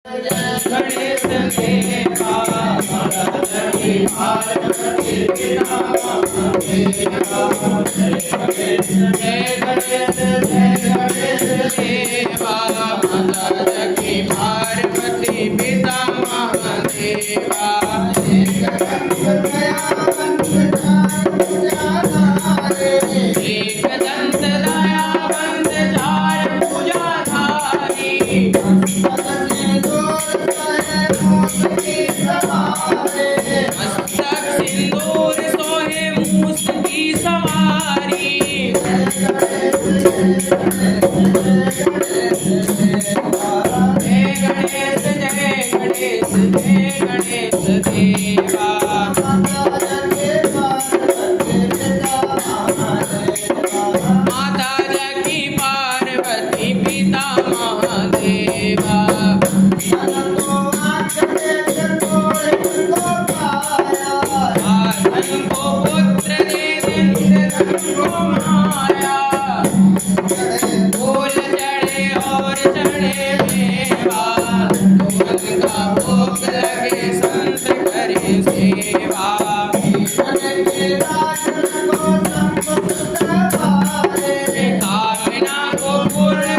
गणेश देवा पार्वती पिता देवा जय गणेश देवा माता की पार्वती पिता महादेवा एक दंत दयावंत चार भुजाधारी मस्तक सिंदूर सोहे मूस की सवारी जय गणेश देवा माता जगी पार्वती पिता महादेवा धन को पुत्र दे इंद्र को माया फूल चढ़े और चढ़े मेवा ढोल का भोग लगे संत करे सेवा कामना को पूर्ण